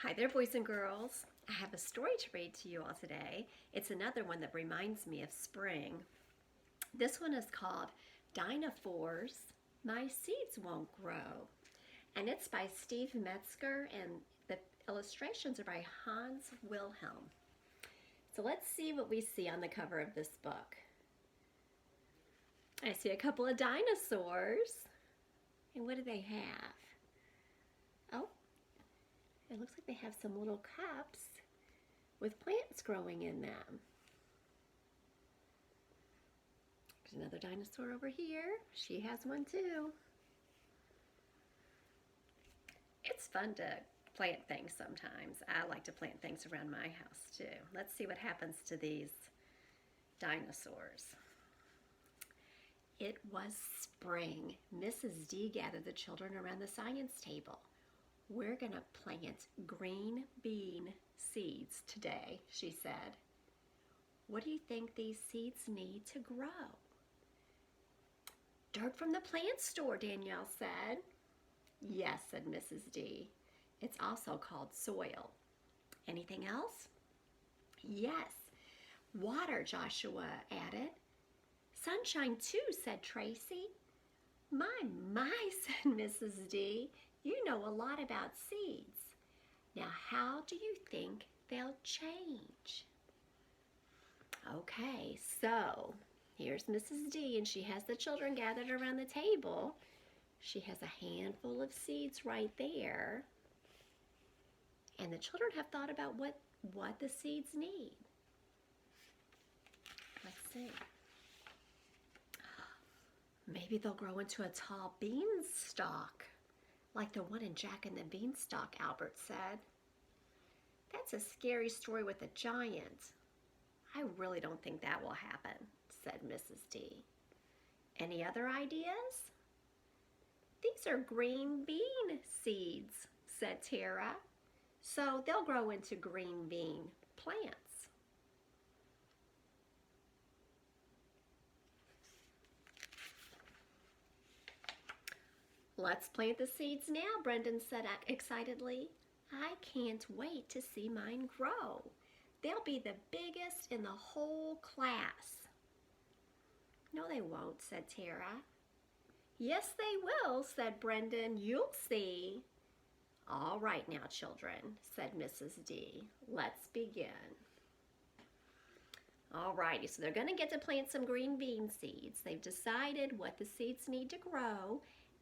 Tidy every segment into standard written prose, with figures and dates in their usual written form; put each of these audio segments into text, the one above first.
Hi there, boys and girls. I have a story to read to you all today. It's another one that reminds me of spring. This one is called Dinofours-My Seeds Won't Grow. And it's by Steve Metzger, and the illustrations are by Hans Wilhelm. So let's see what we see on the cover of this book. I see a couple of dinosaurs. And what do they have? Oh, it looks like they have some little cups with plants growing in them. There's another dinosaur over here. She has one too. It's fun to plant things sometimes. I like to plant things around my house too. Let's see what happens to these dinosaurs. It was spring. Mrs. D gathered the children around the science table. We're going to plant green bean seeds today, she said. What do you think these seeds need to grow? Dirt from the plant store, Danielle said. Yes, said Mrs. D. It's also called soil. Anything else? Yes. Water, Joshua added. Sunshine too, said Tracy. My, said Mrs. D. You know a lot about seeds. Now, how do you think they'll change? Okay, so here's Mrs. D, and she has the children gathered around the table. She has a handful of seeds right there. And the children have thought about what the seeds need. Let's see. Maybe they'll grow into a tall beanstalk, like the one in Jack and the Beanstalk, Albert said. That's a scary story with a giant. I really don't think that will happen, said Mrs. D. Any other ideas? These are green bean seeds, said Tara. So they'll grow into green bean plants. Let's plant the seeds now, Brendan said excitedly. I can't wait to see mine grow. They'll be the biggest in the whole class. No, they won't, said Tara. Yes, they will, said Brendan. You'll see. All right now, children, said Mrs. D. Let's begin. All righty, so they're going to get to plant some green bean seeds. They've decided what the seeds need to grow,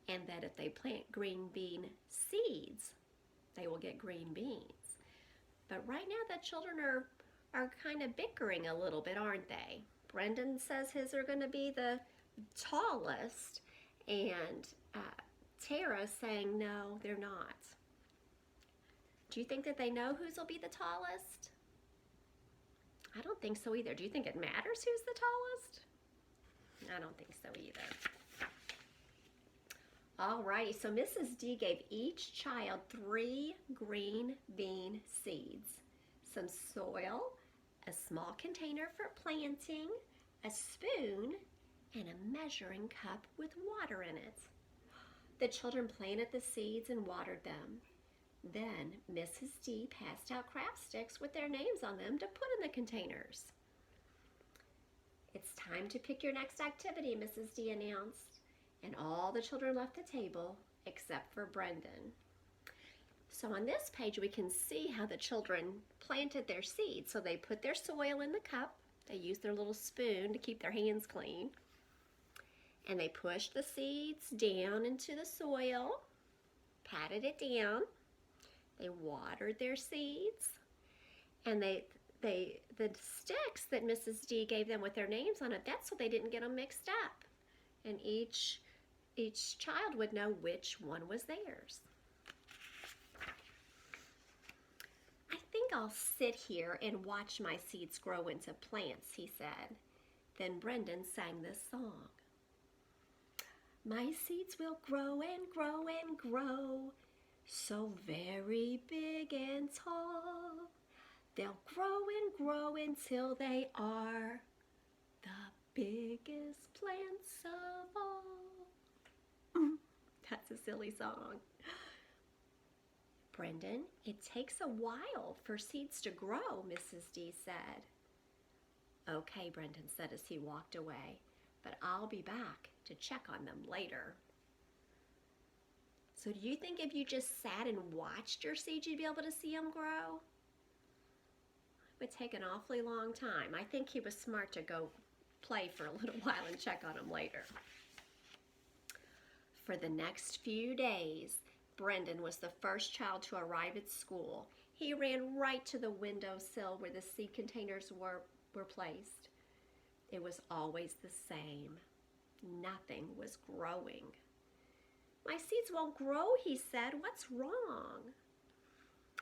and that if they plant green bean seeds, they will get green beans. But right now the children are kind of bickering a little bit, aren't they? Brendan says his are going to be the tallest, and Tara's saying no, they're not. Do you think that they know whose will be the tallest? I don't think so either. Do you think it matters who's the tallest? I don't think so either. Alrighty, so Mrs. D gave each child 3 green bean seeds, some soil, a small container for planting, a spoon, and a measuring cup with water in it. The children planted the seeds and watered them. Then Mrs. D passed out craft sticks with their names on them to put in the containers. It's time to pick your next activity, Mrs. D announced. And all the children left the table except for Brendan. So on this page we can see how the children planted their seeds. So they put their soil in the cup. They used their little spoon to keep their hands clean. And they pushed the seeds down into the soil, patted it down. They watered their seeds. And the sticks that Mrs. D gave them with their names on it, that's so they didn't get them mixed up. And each child would know which one was theirs. I think I'll sit here and watch my seeds grow into plants, he said. Then Brendan sang this song. My seeds will grow and grow and grow, so very big and tall. They'll grow and grow until they are the biggest plants of all. That's a silly song. Brendan, it takes a while for seeds to grow, Mrs. D said. Okay, Brendan said as he walked away, but I'll be back to check on them later. So do you think if you just sat and watched your seeds, you'd be able to see them grow? It would take an awfully long time. I think he was smart to go play for a little while and check on them later. For the next few days, Brendan was the first child to arrive at school. He ran right to the windowsill where the seed containers were placed. It was always the same. Nothing was growing. My seeds won't grow, he said. What's wrong?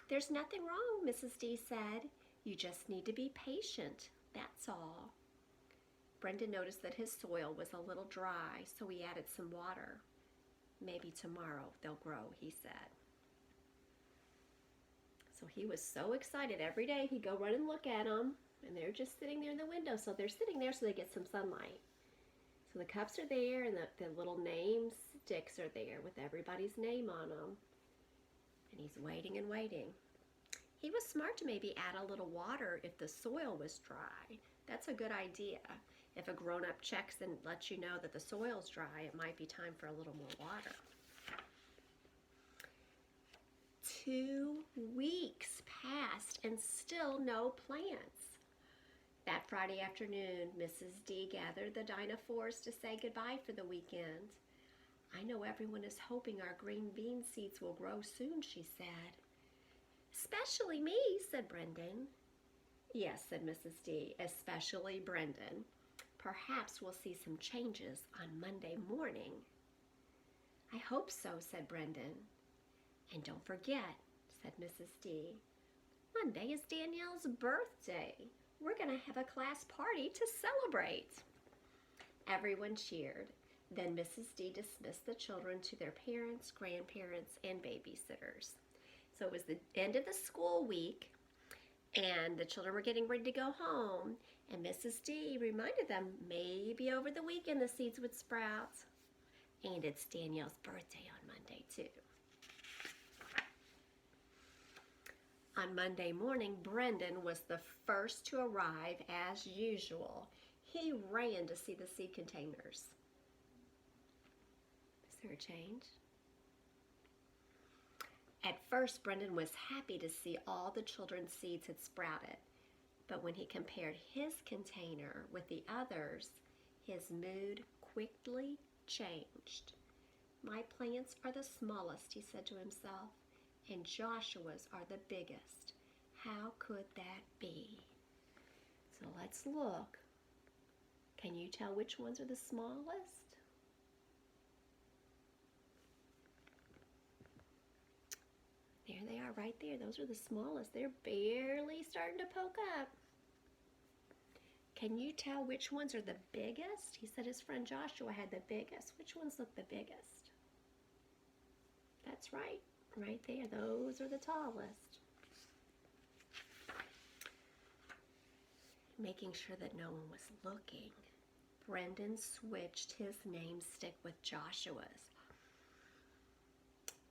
There's nothing wrong, Mrs. D said. You just need to be patient, that's all. Brendan noticed that his soil was a little dry, so he added some water. Maybe tomorrow they'll grow, he said. So he was so excited. Every day he'd go run and look at them, and they're just sitting there in the window. So they're sitting there so they get some sunlight. So the cups are there, and the little name sticks are there with everybody's name on them. And he's waiting and waiting. He was smart to maybe add a little water if the soil was dry. That's a good idea. If a grown-up checks and lets you know that the soil's dry, it might be time for a little more water. 2 weeks passed and still no plants. That Friday afternoon, Mrs. D gathered the Dinofours to say goodbye for the weekend. I know everyone is hoping our green bean seeds will grow soon, she said. Especially me, said Brendan. Yes, said Mrs. D, especially Brendan. Perhaps we'll see some changes on Monday morning. I hope so, said Brendan. And don't forget, said Mrs. D, Monday is Danielle's birthday. We're going to have a class party to celebrate. Everyone cheered. Then Mrs. D dismissed the children to their parents, grandparents, and babysitters. So it was the end of the school week, and the children were getting ready to go home, and Mrs. D reminded them maybe over the weekend the seeds would sprout. And it's Danielle's birthday on Monday, too. On Monday morning, Brendan was the first to arrive as usual. He ran to see the seed containers. Is there a change? At first, Brendan was happy to see all the children's seeds had sprouted. But when he compared his container with the others, his mood quickly changed. My plants are the smallest, he said to himself, and Joshua's are the biggest. How could that be? So let's look. Can you tell which ones are the smallest? There they are right there. Those are the smallest. They're barely starting to poke up. Can you tell which ones are the biggest? He said his friend Joshua had the biggest. Which ones look the biggest? That's right. Right there. Those are the tallest. Making sure that no one was looking, Brendan switched his name stick with Joshua's.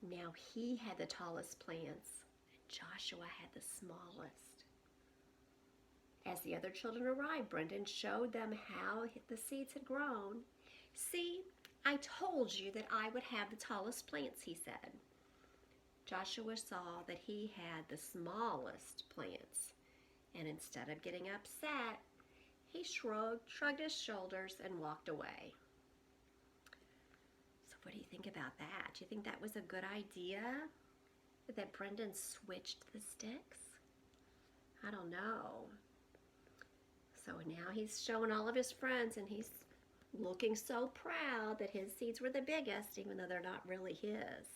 Now he had the tallest plants, and Joshua had the smallest. As the other children arrived, Brendan showed them how the seeds had grown. See, I told you that I would have the tallest plants, he said. Joshua saw that he had the smallest plants, and instead of getting upset, he shrugged his shoulders and walked away. So what do you think about that? Do you think that was a good idea, that Brendan switched the sticks? I don't know. So now he's showing all of his friends, and he's looking so proud that his seeds were the biggest, even though they're not really his.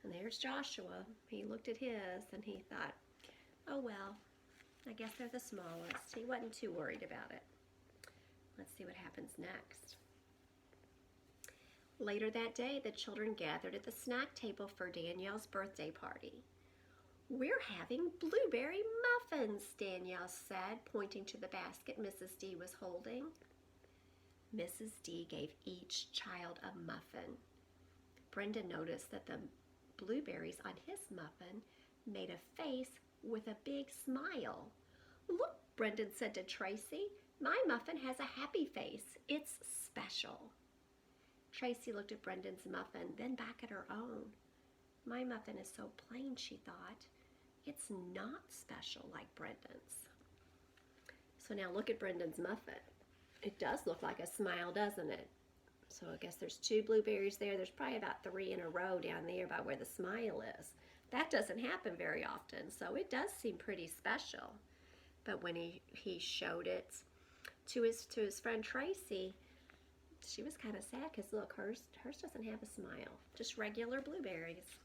And there's Joshua. He looked at his, and he thought, oh well, I guess they're the smallest. He wasn't too worried about it. Let's see what happens next. Later that day, the children gathered at the snack table for Danielle's birthday party. We're having blueberry muffins, Danielle said, pointing to the basket Mrs. D was holding. Mrs. D gave each child a muffin. Brenda noticed that the blueberries on his muffin made a face with a big smile. "Look," Brendan said to Tracy, "my muffin has a happy face. It's special." Tracy looked at Brendan's muffin, then back at her own. "My muffin is so plain," she thought. "It's not special like Brendan's." So now look at Brendan's muffin. It does look like a smile, doesn't it? So I guess there's 2 blueberries there. There's probably about 3 in a row down there by where the smile is. That doesn't happen very often, so it does seem pretty special. But when he showed it to his friend Tracy, she was kind of sad because look, hers doesn't have a smile, just regular blueberries.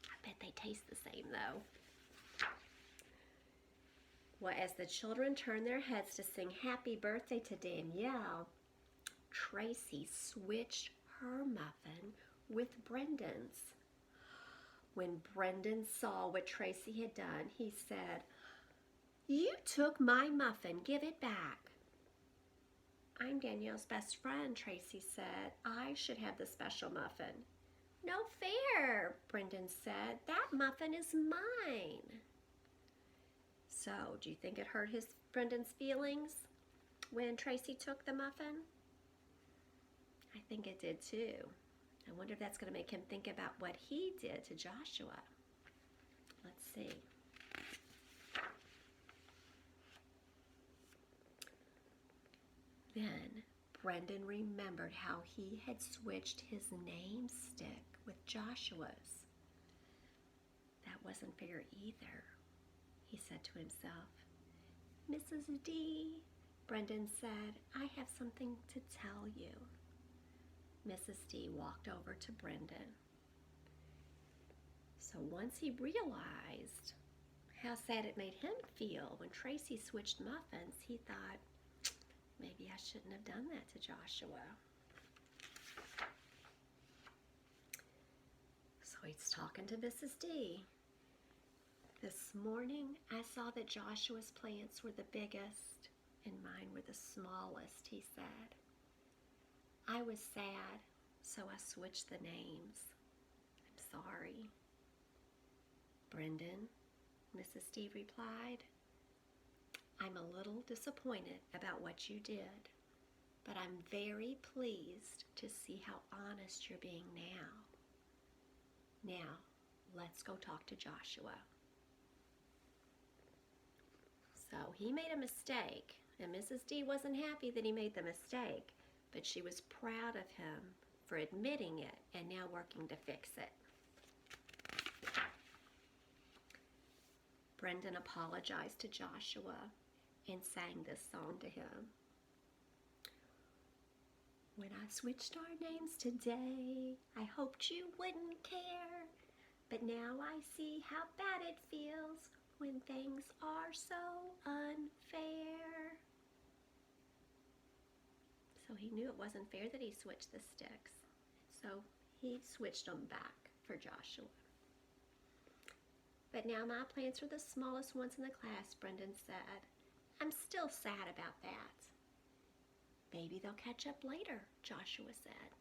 I bet they taste the same though. Well, as the children turned their heads to sing happy birthday to Danielle, Tracy switched her muffin with Brendan's. When Brendan saw what Tracy had done, he said, "You took my muffin, give it back." "I'm Danielle's best friend," Tracy said. "I should have the special muffin." "No fair," Brendan said. "That muffin is mine." So, do you think it hurt Brendan's feelings when Tracy took the muffin? I think it did too. I wonder if that's going to make him think about what he did to Joshua. Let's see. Then Brendan remembered how he had switched his name stick with Joshua's. That wasn't fair either, he said to himself. "Mrs. D," Brendan said, "I have something to tell you." Mrs. D walked over to Brendan. So once he realized how sad it made him feel when Tracy switched muffins, he thought, maybe I shouldn't have done that to Joshua. So he's talking to Mrs. D. "This morning I saw that Joshua's plants were the biggest and mine were the smallest," he said. "I was sad, so I switched the names. I'm sorry." "Brendan," Mrs. D replied, "I'm a little disappointed about what you did, but I'm very pleased to see how honest you're being now. Now, let's go talk to Joshua." So he made a mistake, and Mrs. D wasn't happy that he made the mistake, but she was proud of him for admitting it and now working to fix it. Brendan apologized to Joshua and sang this song to him. "When I switched our names today, I hoped you wouldn't care, but now I see how bad it feels when things are so unfair." So he knew it wasn't fair that he switched the sticks. So he switched them back for Joshua. "But now my plants are the smallest ones in the class," Brendan said. "I'm still sad about that." "Maybe they'll catch up later," Joshua said.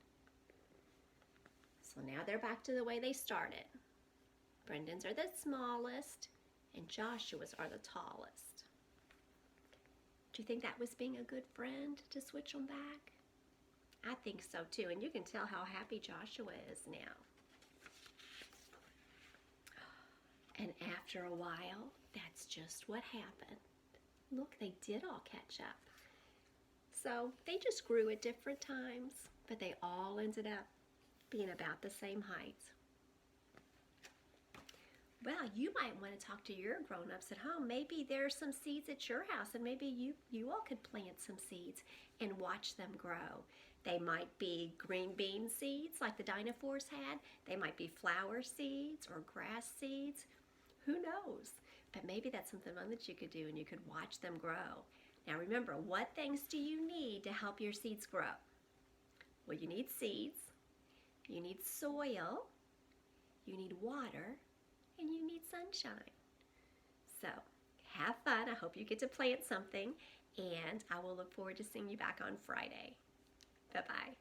So now they're back to the way they started. Brendan's are the smallest and Joshua's are the tallest. Do you think that was being a good friend to switch them back? I think so too, and you can tell how happy Joshua is now. And after a while, that's just what happened. Look, they did all catch up. So they just grew at different times, but they all ended up being about the same height. Well, you might want to talk to your grown-ups at home. Maybe there are some seeds at your house, and maybe you all could plant some seeds and watch them grow. They might be green bean seeds like the Dinofours had. They might be flower seeds or grass seeds. Who knows? But maybe that's something fun that you could do, and you could watch them grow. Now remember, what things do you need to help your seeds grow? Well, you need seeds, you need soil, you need water, and you need sunshine. So have fun. I hope you get to plant something, and I will look forward to seeing you back on Friday. Bye-bye.